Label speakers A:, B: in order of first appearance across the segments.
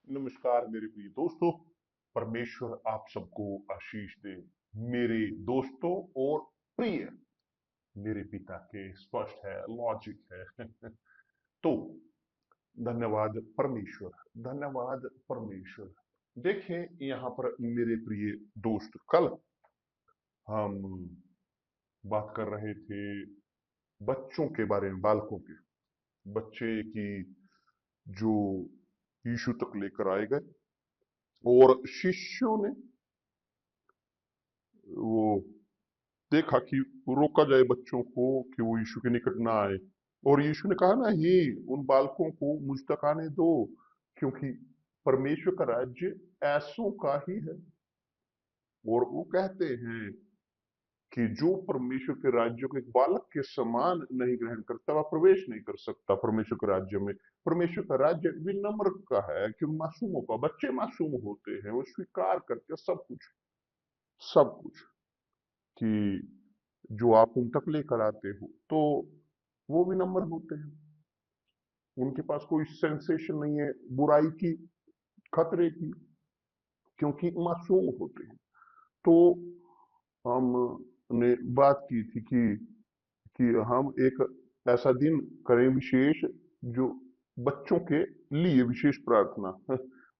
A: नमस्कार मेरे प्रिय दोस्तों। परमेश्वर आप सबको आशीष दे। मेरे दोस्तों और प्रिय मेरे पिता के स्पष्ट है, लॉजिक है। तो धन्यवाद परमेश्वर, धन्यवाद परमेश्वर। देखें यहाँ पर मेरे प्रिय दोस्त, कल हम बात कर रहे थे बच्चों के बारे में, बालकों के, बच्चे की जो यीशु तक लेकर आए गए और शिष्यों ने वो देखा कि रोका जाए बच्चों को कि वो यीशु के निकट ना आए। और यीशु ने कहा, नहीं, उन बालकों को मुझ तक आने दो, क्योंकि परमेश्वर का राज्य ऐसों का ही है। और वो कहते हैं कि जो परमेश्वर के राज्य को एक बालक के समान नहीं ग्रहण करता, वह प्रवेश नहीं कर सकता परमेश्वर के राज्य में। परमेश्वर का राज्य विनम्र का है, क्योंकि मासूमों का, बच्चे मासूम होते हैं, वो स्वीकार करते हैं सब कुछ, सब कुछ, कि जो आप उन तक लेकर आते हो, तो वो विनम्र होते हैं। उनके पास कोई सेंसेशन नहीं है बुराई की, खतरे की, क्योंकि मासूम होते हैं। तो हमने बात की थी कि हम एक ऐसा दिन करें विशेष, जो बच्चों के लिए विशेष प्रार्थना।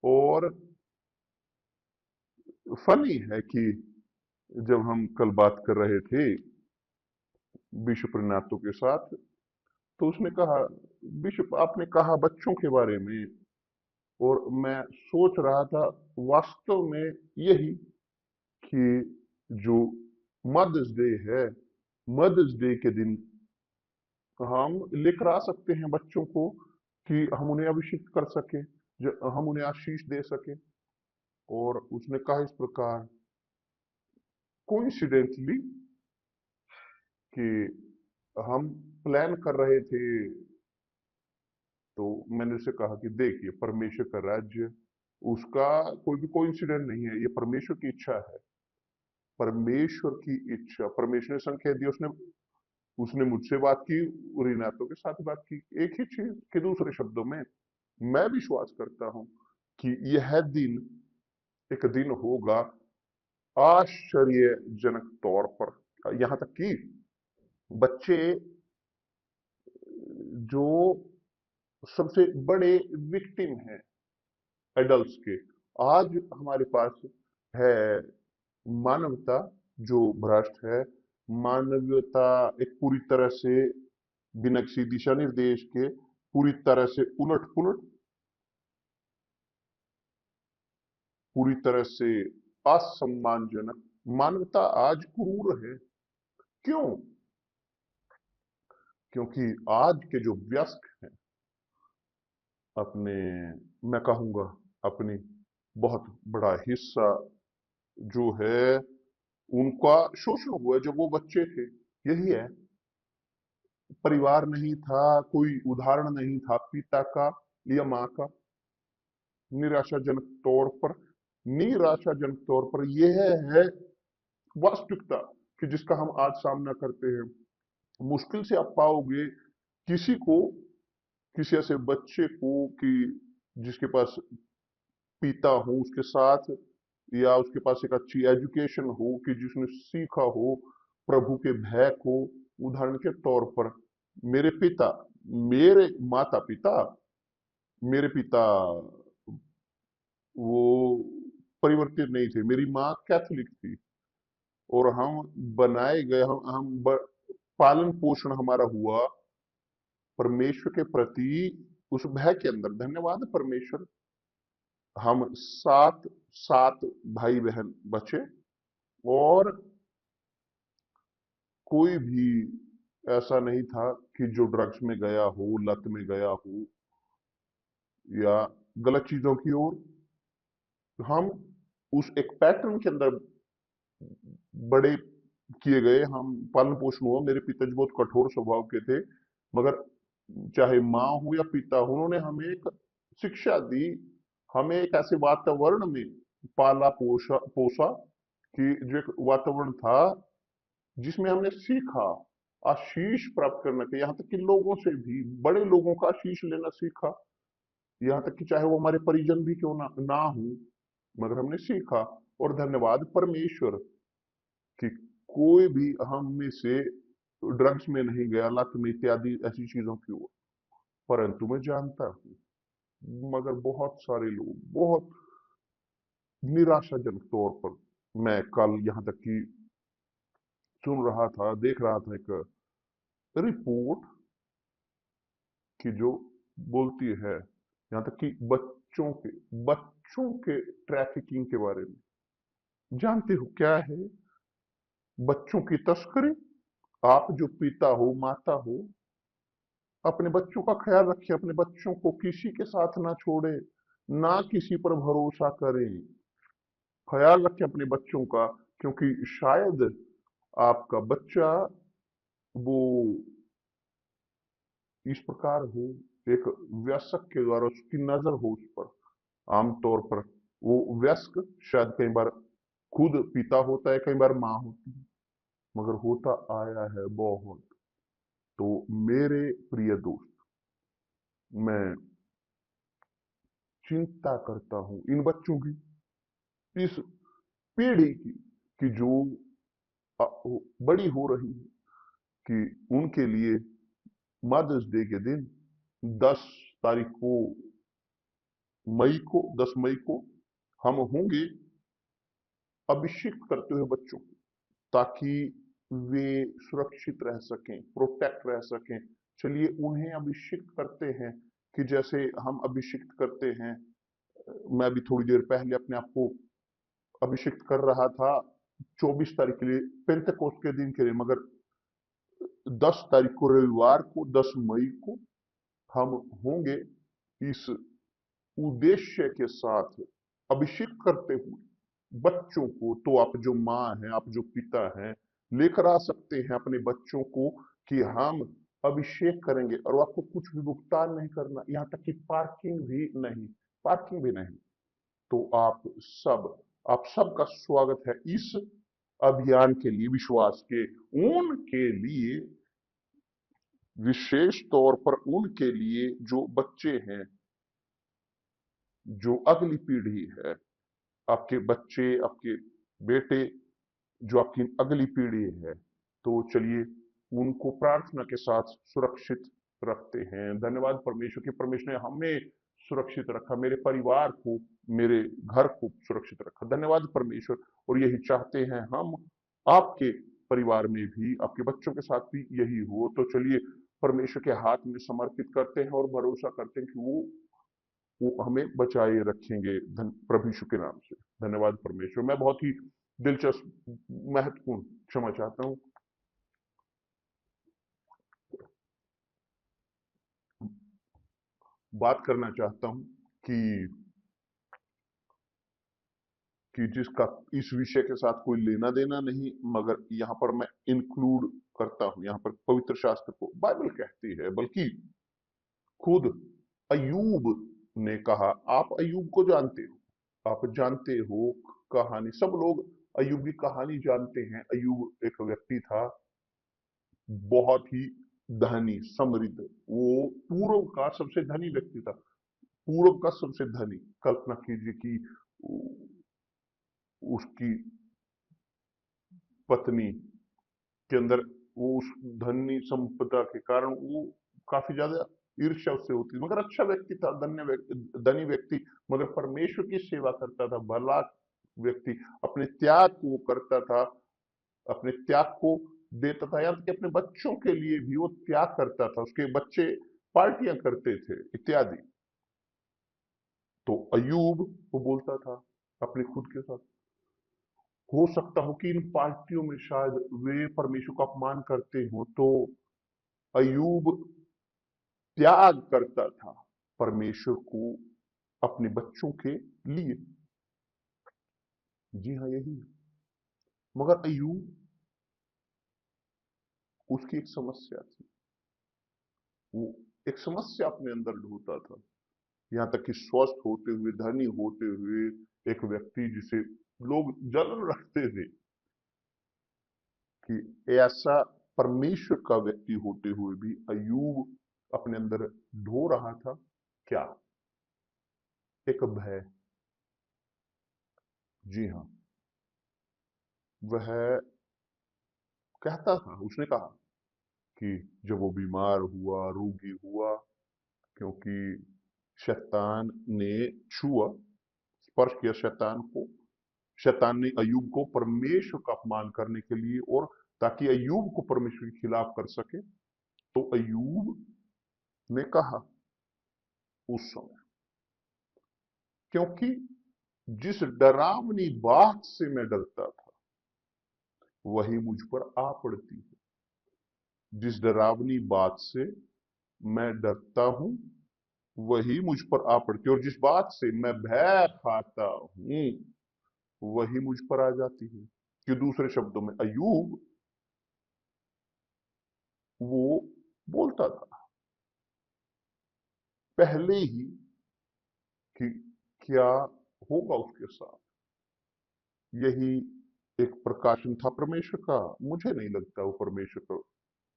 A: और फनी है कि जब हम कल बात कर रहे थे बिशप रिनातो के साथ, तो उसने कहा, बिशप आपने कहा बच्चों के बारे में, और मैं सोच रहा था वास्तव में यही, कि जो मदर्स डे है, मदर्स डे के दिन हम लेकर आ सकते हैं बच्चों को, कि हम उन्हें अभिषिक्त कर सके, जो हम उन्हें आशीष दे सके। और उसने कहा इस प्रकार, कोइंसिडेंटली, कि हम प्लान कर रहे थे, तो मैंने उसे कहा कि देखिए, परमेश्वर का राज्य, उसका कोई भी कोइंसिडेंट नहीं है, ये परमेश्वर की इच्छा है। परमेश्वर की इच्छा, परमेश्वर ने संकेत दिया, उसने उसने मुझसे बात की, रिनातो के साथ बात की, एक ही चीज के दूसरे शब्दों में। मैं विश्वास करता हूं कि यह दिन एक दिन होगा आश्चर्यजनक तौर पर। यहां तक कि बच्चे, जो सबसे बड़े विक्टिम हैं एडल्ट्स के, आज हमारे पास है मानवता जो भ्रष्ट है, मानवीयता एक पूरी तरह से बिना किसी दिशा निर्देश के पूरी तरह से उलट पुलट, पूरी तरह से असम्मानजनक। मानवता आज क्रूर है। क्यों? क्योंकि आज के जो वयस्क हैं, अपने, मैं कहूंगा अपनी बहुत बड़ा हिस्सा जो है, उनका शोषण हुआ जब वो बच्चे थे। यही है, परिवार नहीं था, कोई उदाहरण नहीं था पिता का या माँ का। निराशाजनक तौर पर, निराशाजनक तौर पर यह है वास्तविकता, कि जिसका हम आज सामना करते हैं। मुश्किल से आप पाओगे किसी को, किसी ऐसे बच्चे को, कि जिसके पास पिता हो उसके साथ, या उसके पास एक अच्छी एजुकेशन हो, कि जिसने सीखा हो प्रभु के भय को। उदाहरण के तौर पर, मेरे पिता, मेरे माता पिता, मेरे पिता वो परिवर्तित नहीं थे, मेरी माँ कैथोलिक थी, और हम बनाए गए, पालन पोषण हमारा हुआ परमेश्वर के प्रति, उस भय के अंदर। धन्यवाद परमेश्वर, हम सात सात भाई बहन बचे, और कोई भी ऐसा नहीं था कि जो ड्रग्स में गया हो, लत में गया हो, या गलत चीजों की ओर। हम उस एक पैटर्न के अंदर बड़े किए गए, हम पालन पोषण हुआ। मेरे पिताजी बहुत कठोर स्वभाव के थे, मगर चाहे माँ हो या पिता हो, उन्होंने हमें एक शिक्षा दी, हमें एक ऐसे वातावरण में पाला पोषा पोसा, कि जो एक वातावरण था जिसमें हमने सीखा आशीष प्राप्त करना के, यहाँ तक कि लोगों से भी, बड़े लोगों का आशीष लेना सीखा। यहाँ तक कि चाहे वो हमारे परिजन भी क्यों ना हो, मगर हमने सीखा। और धन्यवाद परमेश्वर कि कोई भी हम में से ड्रग्स में नहीं गया, लत में इत्यादि ऐसी चीजों की ओर। परंतु मैं जानता हूं, मगर बहुत सारे लोग बहुत निराशाजनक तौर पर, मैं कल यहां तक कि सुन रहा था, देख रहा था एक रिपोर्ट कि जो बोलती है यहां तक कि बच्चों के ट्रैफिकिंग के बारे में। जानते हो क्या है बच्चों की तस्करी? आप जो पिता हो, माता हो, अपने बच्चों का ख्याल रखें, अपने बच्चों को किसी के साथ ना छोड़े, ना किसी पर भरोसा करें। ख्याल रखें अपने बच्चों का, क्योंकि शायद आपका बच्चा वो इस प्रकार हो, एक वयस्क के द्वारा उसकी नजर हो उस पर। आमतौर पर वो वयस्क शायद कई बार खुद पिता होता है, कई बार माँ होती है, मगर होता आया है बहुत। तो मेरे प्रिय दोस्त, मैं चिंता करता हूं इन बच्चों की, इस पीढ़ी की, कि जो बड़ी हो रही है, कि उनके लिए मदर्स डे के दिन 10 तारीख को, 10 मई को हम होंगे अभिषेक करते हुए बच्चों को, ताकि वे सुरक्षित रह सकें, प्रोटेक्ट रह सकें। चलिए उन्हें अभिषिक्त करते हैं, कि जैसे हम अभिषिक्त करते हैं। मैं भी थोड़ी देर पहले अपने आप को अभिषिक्त कर रहा था 24 तारीख के लिए, पेंतेकोस्त के दिन के लिए, मगर 10 तारीख को, रविवार को, 10 मई को हम होंगे इस उद्देश्य के साथ अभिषेक करते हुए बच्चों को। तो आप जो माँ हैं, आप जो पिता हैं, लेकर आ सकते हैं अपने बच्चों को, कि हम अभिषेक करेंगे, और आपको कुछ भी भुगतान नहीं करना, यहाँ तक कि पार्किंग भी नहीं। तो आप सबका स्वागत है इस अभियान के लिए, विश्वास के उनके लिए, विशेष तौर पर उनके लिए जो बच्चे हैं, जो अगली पीढ़ी है, आपके बच्चे, आपके बेटे, जो आपकी अगली पीढ़ी है। तो चलिए उनको प्रार्थना के साथ सुरक्षित रखते हैं। धन्यवाद परमेश्वर, कि परमेश्वर ने हमें सुरक्षित रखा, मेरे परिवार को, मेरे घर को सुरक्षित रखा। धन्यवाद परमेश्वर। और यही चाहते हैं हम, आपके परिवार में भी, आपके बच्चों के साथ भी यही हो। तो चलिए परमेश्वर के हाथ में समर्पित करते हैं और भरोसा करते हैं कि वो हमें बचाए रखेंगे, प्रभु यीशु के नाम से। धन्यवाद परमेश्वर। मैं बहुत ही दिलचस्प, महत्वपूर्ण, क्षमा चाहता हूं, बात करना चाहता हूं जिसका इस विषय के साथ कोई लेना देना नहीं, मगर यहां पर मैं इंक्लूड करता हूं। यहां पर पवित्र शास्त्र को बाइबल कहती है, बल्कि खुद अयूब ने कहा। आप अयूब को जानते हो, आप जानते हो कहानी, सब लोग अयूब की कहानी जानते हैं। अयूब एक व्यक्ति था, बहुत ही धनी, समृद्ध, वो पूर्व का सबसे धनी व्यक्ति था, पूर्व का सबसे धनी। कल्पना कीजिए कि उसकी पत्नी के अंदर, वो उस धनी संपदा के कारण वो काफी ज्यादा ईर्ष्या उससे होती, मगर अच्छा व्यक्ति था, धनी व्यक्ति, मगर परमेश्वर की सेवा करता था, भला व्यक्ति, अपने त्याग को वो करता था, अपने त्याग को देता था, यहाँ तक कि अपने बच्चों के लिए भी वो त्याग करता था, उसके बच्चे पार्टियां करते थे इत्यादि। तो अयूब वो बोलता था अपने खुद के साथ, हो सकता हो कि इन पार्टियों में शायद वे परमेश्वर का अपमान करते हो। तो अयूब त्याग करता था परमेश्वर को अपने बच्चों के लिए। जी हाँ, यही है। मगर अयूब, उसकी एक समस्या थी, वो एक समस्या अपने अंदर ढोता था, यहाँ तक कि स्वस्थ होते हुए, धनी होते हुए, एक व्यक्ति जिसे लोग जलन रखते थे कि ऐसा परमेश्वर का व्यक्ति होते हुए भी अयूब अपने अंदर ढो रहा था क्या? एक भय। जी हाँ, वह कहता था, उसने कहा कि जब वो बीमार हुआ, रोगी हुआ, क्योंकि शैतान ने छुआ, स्पर्श किया शैतान को। शैतान ने अय्यूब को परमेश्वर का अपमान करने के लिए, और ताकि अय्यूब को परमेश्वर के खिलाफ कर सके, तो अय्यूब ने कहा उस समय, क्योंकि जिस डरावनी बात से मैं डरता था वही मुझ पर आ पड़ती है। जिस डरावनी बात से मैं डरता हूं वही मुझ पर आ पड़ती है, और जिस बात से मैं भय खाता हूं वही मुझ पर आ जाती है। कि दूसरे शब्दों में अय्यूब वो बोलता था पहले ही कि क्या होगा उसके साथ। यही एक प्रकाशन था परमेश्वर का। मुझे नहीं लगता वो परमेश्वर का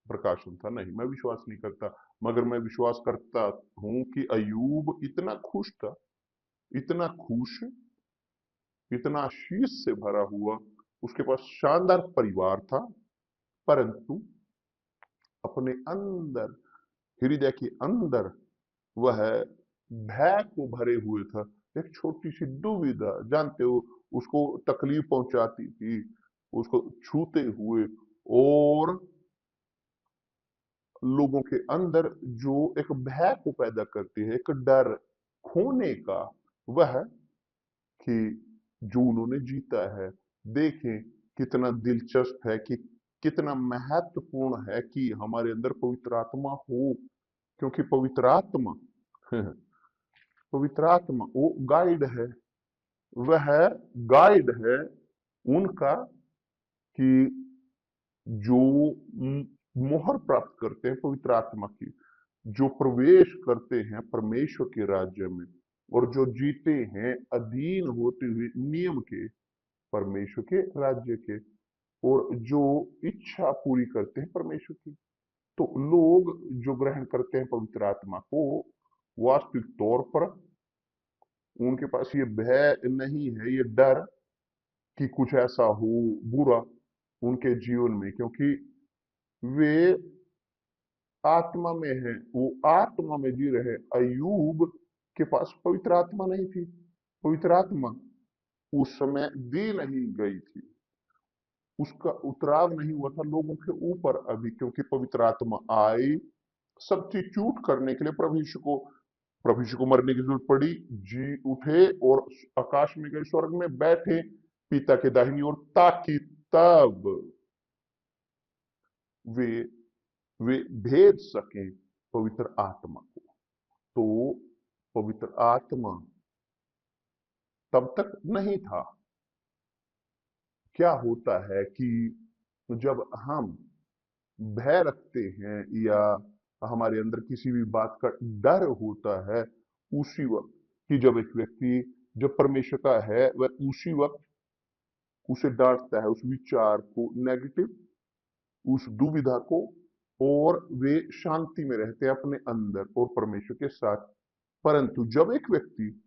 A: प्रकाशन था, नहीं, मैं विश्वास नहीं करता। मगर मैं विश्वास करता हूं कि अय्यूब इतना खुश था, इतना खुश, इतना आशीष से भरा हुआ, उसके पास शानदार परिवार था, परंतु अपने अंदर, हृदय के अंदर, वह भय को भरे हुए था। एक छोटी सी दुविधा, जानते हो, उसको तकलीफ पहुंचाती थी, उसको छूते हुए, और लोगों के अंदर जो एक भय को पैदा करती है, एक डर खोने का, वह कि जो उन्होंने जीता है। देखें कितना दिलचस्प है, कि कितना महत्वपूर्ण है कि हमारे अंदर पवित्र आत्मा हो, क्योंकि पवित्र आत्मा पवित्र आत्मा वो गाइड है, वह गाइड है उनका, कि जो मोहर प्राप्त करते हैं पवित्र आत्मा की, जो प्रवेश करते हैं परमेश्वर के राज्य में, और जो जीते हैं अधीन होते हुए नियम के, परमेश्वर के राज्य के, और जो इच्छा पूरी करते हैं परमेश्वर की। तो लोग जो ग्रहण करते हैं पवित्र आत्मा को, वास्तविक तौर पर उनके पास ये भय नहीं है, ये डर कि कुछ ऐसा हो बुरा उनके जीवन में, क्योंकि वे आत्मा में है, वो आत्मा में जी रहे। अय्यूब के पास पवित्र आत्मा नहीं थी, पवित्र आत्मा उस समय दी नहीं गई थी, उसका उतराव नहीं हुआ था लोगों के ऊपर अभी, क्योंकि पवित्र आत्मा आई सब्स्टिट्यूट करने के लिए। प्रभु यीशु को मरने की जरूरत पड़ी, जी उठे और आकाश में गए, स्वर्ग में बैठे पिता के दाहिनी ओर, ताकि तब वे वे भेज सकें पवित्र आत्मा को। तो पवित्र आत्मा तब तक नहीं था। क्या होता है कि जब हम भय रखते हैं, या हमारे अंदर किसी भी बात का डर होता है, उसी वक्त कि जब एक व्यक्ति जब परमेश्वर का है, वह उसी वक्त उसे डांटता है, उस विचार को, नेगेटिव, उस दुविधा को, और वे शांति में रहते हैं अपने अंदर और परमेश्वर के साथ। परंतु जब एक व्यक्ति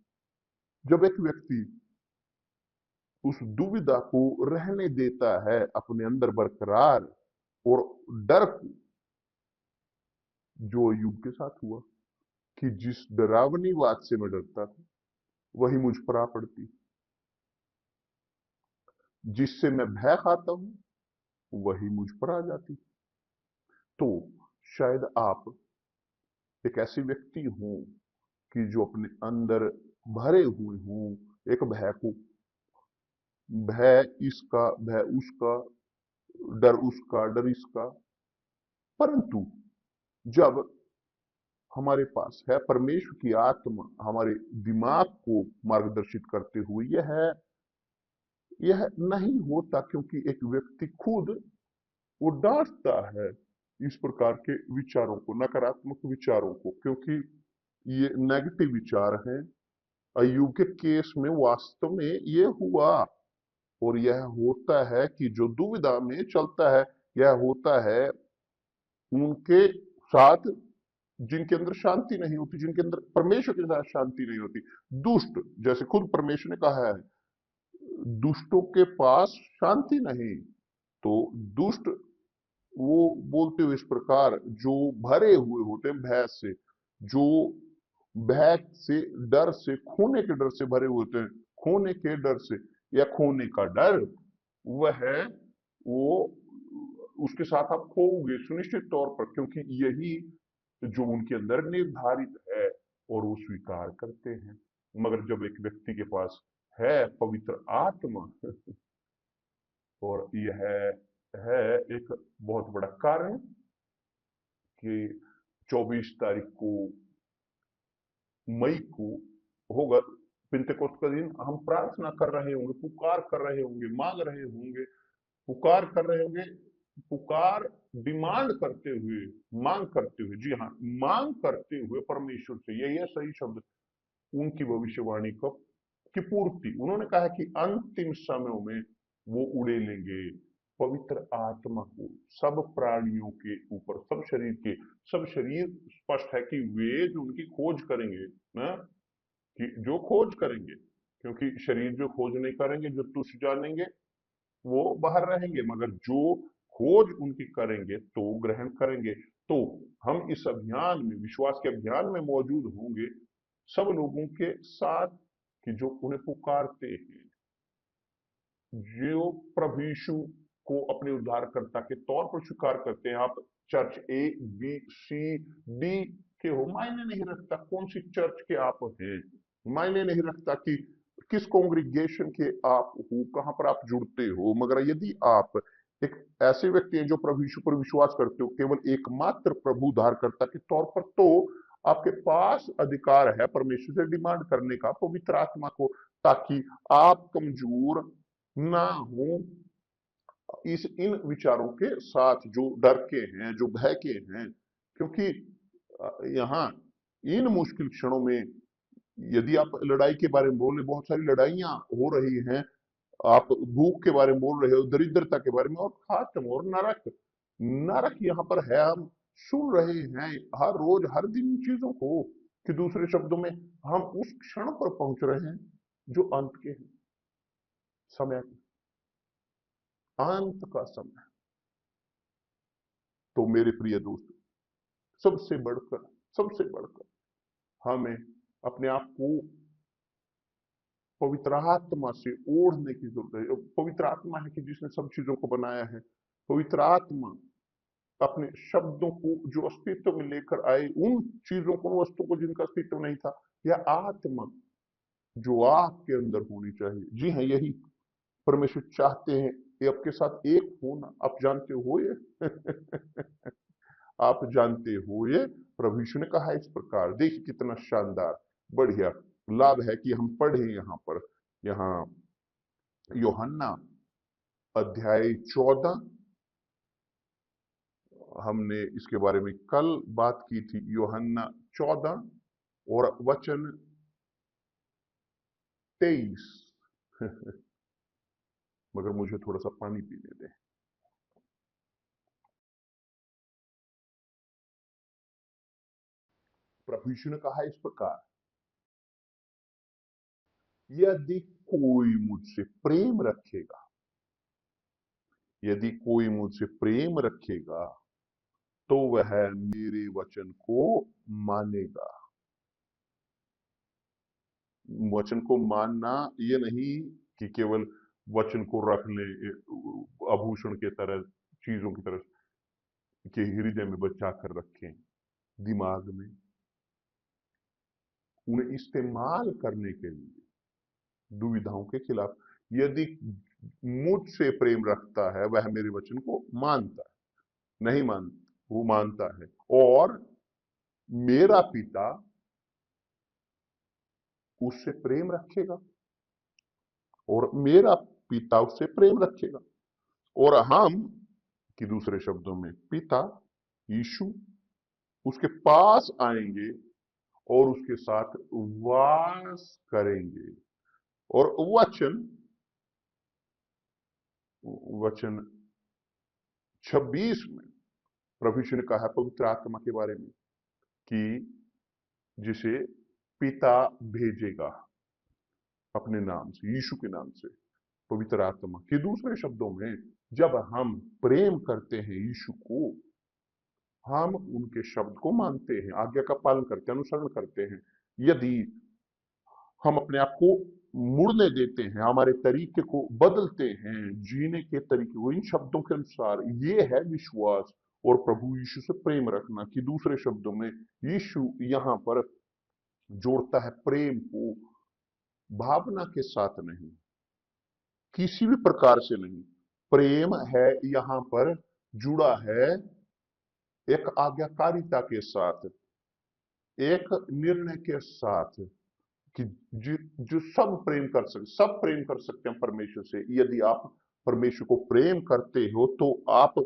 A: उस दुविधा को रहने देता है अपने अंदर बरकरार, और डर को, जो अय्यूब के साथ हुआ, कि जिस डरावनी बात से मैं डरता था वही मुझ पर आ पड़ती, जिससे मैं भय खाता हूं वही मुझ पर आ जाती। तो शायद आप एक ऐसी व्यक्ति हो कि जो अपने अंदर भरे हुए हों एक भय को, भय इसका, भय उसका, डर उसका, डर इसका। परंतु जब हमारे पास है परमेश्वर की आत्मा हमारे दिमाग को मार्गदर्शित करते हुए, यह नहीं होता, क्योंकि एक व्यक्ति खुद वो डांटता है इस प्रकार के विचारों को, नकारात्मक विचारों को, क्योंकि ये नेगेटिव विचार हैं। अय्यूब के केस में वास्तव में ये हुआ, और यह होता है कि जो दुविधा में चलता है, यह होता है उनके साथ, जिनके अंदर शांति नहीं होती, जिनके अंदर परमेश्वर के साथ शांति नहीं होती। दुष्ट, जैसे खुद परमेश्वर ने कहा है, दुष्टों के पास शांति नहीं। तो दुष्ट वो बोलते हुए इस प्रकार, जो भरे हुए होते हैं भय से, जो भय से, डर से, खोने के डर से भरे हुए होते हैं, खोने के डर से या खोने का डर, वह वो उसके साथ आप खोओगे सुनिश्चित तौर पर, क्योंकि यही जो उनके अंदर निर्धारित है और वो स्वीकार करते हैं। मगर जब एक व्यक्ति के पास है पवित्र आत्मा, और यह है एक बहुत बड़ा कारण कि 24 तारीख को, मई को होगा पिंतेकोस्त का दिन, हम प्रार्थना कर रहे होंगे, पुकार कर रहे होंगे, मांग रहे होंगे, पुकार कर रहे होंगे, पुकार डिमांड करते हुए, मांग करते हुए, जी हाँ, मांग करते हुए परमेश्वर से, यही है सही शब्द, उनकी भविष्यवाणी की पूर्ति। उन्होंने कहा कि अंतिम समयों में वो उड़े लेंगे पवित्र आत्मा को सब प्राणियों के ऊपर, सब शरीर स्पष्ट है कि वे जो उनकी खोज करेंगे ना, कि जो खोज करेंगे, क्योंकि शरीर जो खोज नहीं करेंगे, जो तुच्छ जानेंगे, वो बाहर रहेंगे, मगर जो खोज उनकी करेंगे तो ग्रहण करेंगे। तो हम इस अभियान में, विश्वास के अभियान में मौजूद होंगे सब लोगों के साथ, कि जो उन्हें पुकारते हैं, जो प्रभु यीशु को अपने उद्धारकर्ता के तौर पर स्वीकार करते हैं। आप church A B C D के हो, मायने नहीं रखता कौन सी चर्च के आप हैं, मायने नहीं रखता कि किस कॉन्ग्रीगेशन के आप हो, कहां पर आप जुड़ते हो, मगर यदि आप एक ऐसे व्यक्ति हैं जो प्रभु यीशु पर विश्वास करते हो केवल एकमात्र प्रभु उद्धारकर्ता के तौर पर, तो आपके पास अधिकार है परमेश्वर से डिमांड करने का पवित्र आत्मा को, ताकि आप कमजोर ना हो इस इन विचारों के साथ, जो डर के हैं, जो भय के हैं। क्योंकि यहाँ इन मुश्किल क्षणों में, यदि आप लड़ाई के बारे में बोल रहे, बहुत सारी लड़ाइयां हो रही हैं, आप भूख के बारे में बोल रहे हो, दरिद्रता के बारे में, और खात्म और नरक, नरक यहाँ पर है। हम सुन रहे हैं हर रोज हर दिन इन चीजों को, कि दूसरे शब्दों में हम उस क्षण पर पहुंच रहे हैं जो अंत के हैं, समय, अंत का समय। तो मेरे प्रिय दोस्त, सबसे बढ़कर, सबसे बढ़कर हमें अपने आप को पवित्र आत्मा से ओढ़ने की जरूरत है। पवित्र आत्मा है कि जिसने सब चीजों को बनाया है। पवित्र आत्मा अपने शब्दों को जो अस्तित्व में लेकर आए, उन चीजों को, वस्तु को जिनका अस्तित्व नहीं था, यह आत्मा जो आपके अंदर होनी चाहिए। जी हाँ, यही परमेश्वर चाहते हैं, ये आपके साथ एक होना। आप जानते हो ये आप जानते हो ये, प्रभु यीशु ने कहा इस प्रकार। देखिए कितना शानदार, बढ़िया लाभ है कि हम पढ़े यहाँ पर, यहाँ यूहन्ना अध्याय 14, हमने इसके बारे में कल बात की थी। यूहन्ना 14 और वचन 23 मगर मुझे थोड़ा सा पानी पीने दें। प्रभु यीशु ने कहा इस प्रकार, यदि कोई मुझसे प्रेम रखेगा, यदि कोई मुझसे प्रेम रखेगा, तो वह मेरे वचन को मानेगा। वचन को मानना ये नहीं कि केवल वचन को रख ले आभूषण के तरह, चीजों की तरह, के हृदय में बचा कर रखें, दिमाग में, उन्हें इस्तेमाल करने के लिए दुविधाओं के खिलाफ। यदि मुझसे प्रेम रखता है, वह मेरे वचन को मानता है, नहीं मानता, वो मानता है, और मेरा पिता उससे प्रेम रखेगा, और मेरा पिता उससे प्रेम रखेगा, और हम, कि दूसरे शब्दों में पिता यीशु उसके पास आएंगे और उसके साथ वास करेंगे। और वचन वचन 26 में प्रभु यीशु ने कहा पवित्र आत्मा के बारे में, कि जिसे पिता भेजेगा अपने नाम से, यीशु के नाम से, पवित्र आत्मा। कि दूसरे शब्दों में, जब हम प्रेम करते हैं यीशु को, हम उनके शब्द को मानते हैं, आज्ञा का पालन करते हैं, अनुसरण करते हैं। यदि हम अपने आप को मुड़ने देते हैं, हमारे तरीके को बदलते हैं, जीने के तरीके को इन शब्दों के अनुसार, ये है विश्वास और प्रभु यीशु से प्रेम रखना। कि दूसरे शब्दों में, यीशु यहां पर जोड़ता है प्रेम को भावना के साथ नहीं, किसी भी प्रकार से नहीं। प्रेम है यहां पर जुड़ा है एक आज्ञाकारिता के साथ, एक निर्णय के साथ। कि जो सब प्रेम कर सकते, सब प्रेम कर सकते हैं परमेश्वर से। यदि आप परमेश्वर को प्रेम करते हो तो आप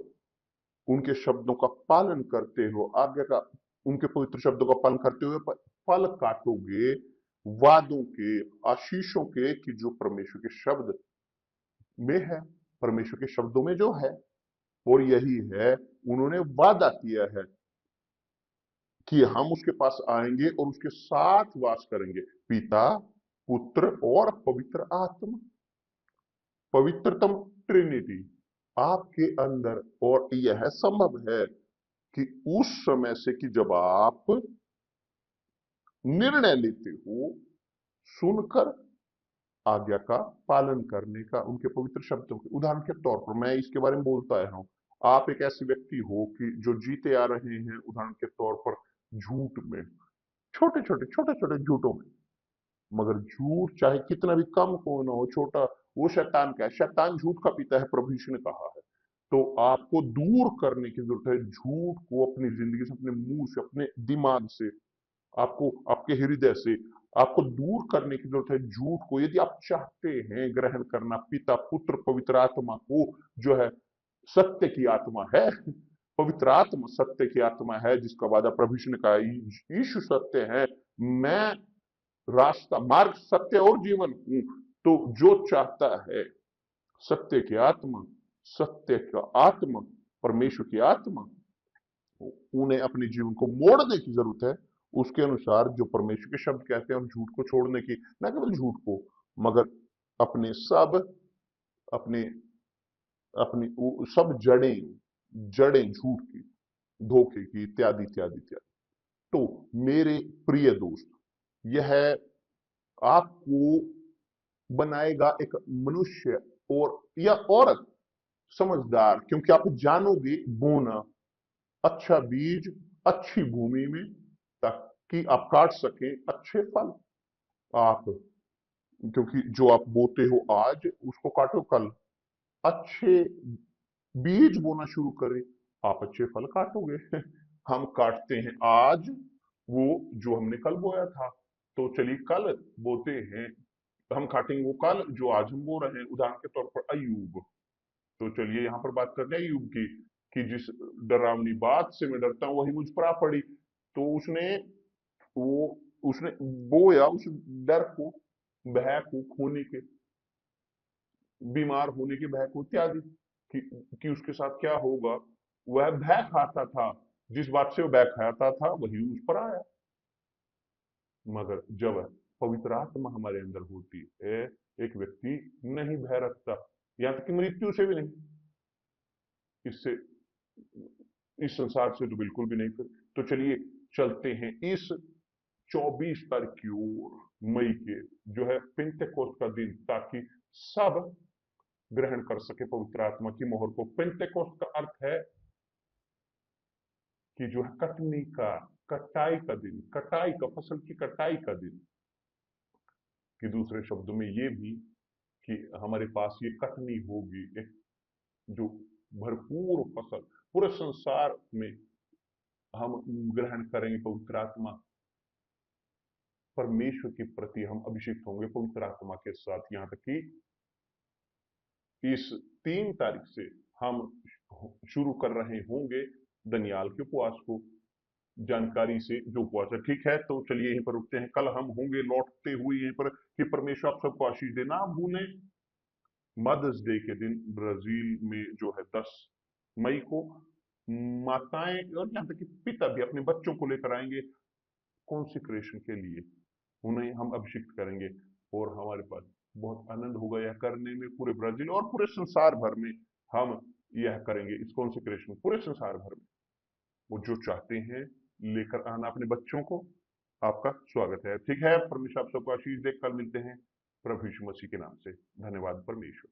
A: उनके शब्दों का पालन करते हो, आज्ञा का, उनके पवित्र शब्दों का पालन करते हुए फल काटोगे वादों के, आशीषों के, कि जो परमेश्वर के शब्द में है, परमेश्वर के शब्दों में जो है। और यही है, उन्होंने वादा किया है कि हम उसके पास आएंगे और उसके साथ वास करेंगे, पिता, पुत्र और पवित्र आत्मा, पवित्रतम ट्रिनिटी आपके अंदर। और यह संभव है कि उस समय से, कि जब आप निर्णय लेते हो सुनकर आज्ञा का पालन करने का, उनके पवित्र शब्दों के। उदाहरण के तौर पर मैं इसके बारे में बोलता आया हूं, आप एक ऐसे व्यक्ति हो कि जो जीते आ रहे हैं, उदाहरण के तौर पर झूठ में, छोटे छोटे झूठों में। मगर झूठ चाहे कितना भी कम क्यों ना हो, छोटा, वो शैतान का है, शैतान झूठ का पिता है, प्रभु यीशु ने कहा है। तो आपको दूर करने की जरूरत है झूठ को अपनी जिंदगी से, अपने मुंह से, अपने दिमाग से, आपको आपके हृदय से आपको दूर करने की जरूरत है झूठ को। यदि आप चाहते हैं ग्रहण करना पिता, पुत्र, पवित्र आत्मा को, जो है सत्य की आत्मा है, पवित्र आत्मा सत्य की आत्मा है, जिसका वादा प्रभु यीशु ने कहा, यीशु सत्य है, मैं रास्ता, मार्ग, सत्य और जीवन हूं। तो जो चाहता है सत्य की आत्मा, सत्य का आत्मा, परमेश्वर की आत्मा, उन्हें अपने जीवन को मोड़ने की जरूरत है उसके अनुसार, जो परमेश्वर के शब्द कहते हैं, और झूठ को छोड़ने की। न केवल झूठ को, मगर अपने सब, अपने अपनी सब जड़ें, जड़ें झूठ की, धोखे की, इत्यादि इत्यादि इत्यादि। तो मेरे प्रिय दोस्त, यह आपको बनाएगा एक मनुष्य और या औरत समझदार, क्योंकि आप जानोगे बोना अच्छा बीज अच्छी भूमि में, ताकि आप काट सके अच्छे फल। आप, क्योंकि जो आप बोते हो आज उसको काटो कल। अच्छे बीज बोना शुरू करें, आप अच्छे फल काटोगे। हम काटते हैं आज वो जो हमने कल बोया था, तो चलिए कल बोते हैं, हम काटेंगे वो कल जो आज हम बो रहे हैं। उदाहरण के तौर पर अय्यूब, तो चलिए यहां पर बात करते हैं अय्यूब की, कि जिस डरावनी बात से मैं डरता हूं वही मुझ पर आ पड़ी। तो वो उसने बोया उस डर को, भय को खोने के, बीमार होने के भय को इत्यादि, कि उसके साथ क्या होगा। वह भय खाता था, जिस बात से वो भय खाता था वही उस पर आया। मगर जब पवित्र आत्मा हमारे अंदर होती है, एक व्यक्ति नहीं भय रखता, यहां तक कि मृत्यु से भी नहीं, इससे, इस संसार से तो बिल्कुल भी नहीं। फिर तो चलिए चलते हैं इस 24 तारीख की ओर, मई के, जो है पेंटेकोस्त का दिन, ताकि सब ग्रहण कर सके पवित्र आत्मा की मोहर को। पेंटेकोस्त का अर्थ है कि जो है कटनी का, कटाई का दिन, कटाई का, फसल की कटाई का दिन। कि दूसरे शब्दों में ये भी कि हमारे पास ये कटनी होगी, एक जो भरपूर फसल पूरे संसार में हम ग्रहण करेंगे पवित्र आत्मा, परमेश्वर के प्रति हम अभिषेक होंगे पवित्र आत्मा के साथ। यहां तक कि इस 3 तारीख से हम शुरू कर रहे होंगे दनियाल के उपवास को, जानकारी से जो उपवास है। ठीक है, तो चलिए यहीं पर रुकते हैं, कल हम होंगे लौटते हुए यहीं पर। कि परमेश्वर आप सबको आशीष देना। आप भूलें मदर्स डे के दिन ब्राजील में जो है 10 मई को माताएं और यहाँ तक कि पिता भी अपने बच्चों को लेकर आएंगे कॉन्सिक्रेशन के लिए, उन्हें हम अभिषिक्त करेंगे और हमारे पास बहुत आनंद होगा यह करने में। पूरे ब्राजील और पूरे संसार भर में हम यह करेंगे, इस कॉन्सिक्रेशन पूरे संसार भर में। वो जो चाहते हैं लेकर आना अपने बच्चों को, आपका स्वागत है। ठीक है, परमेश्वर आप सबको आशीष दे। कल मिलते हैं प्रभु यीशु मसीह के नाम से। धन्यवाद परमेश्वर।